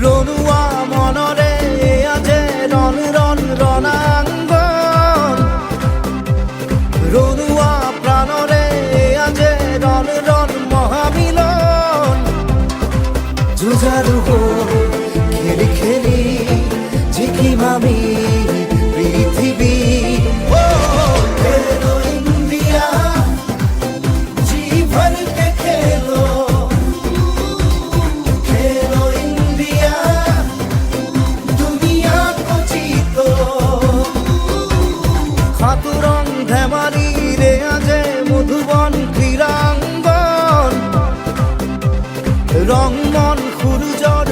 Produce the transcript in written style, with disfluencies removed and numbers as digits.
রনুয়া মনরে আজে রন রন রণাঙ্গন, রনুয়া প্রাণরে আজে রন রন মহামিলন। জুঝারু খেলি খেলি ঝিকি মামি পৃথিবী। ও খেলো ইন্ডিয়া জি ভর কে খেলো, খেলো ইন্ডিয়া দুনিয়া কো জিতো। খাতুরং ধেমালি রে আজে মধুবন ক্রীড়াঙ্গন, রংমন খুরজর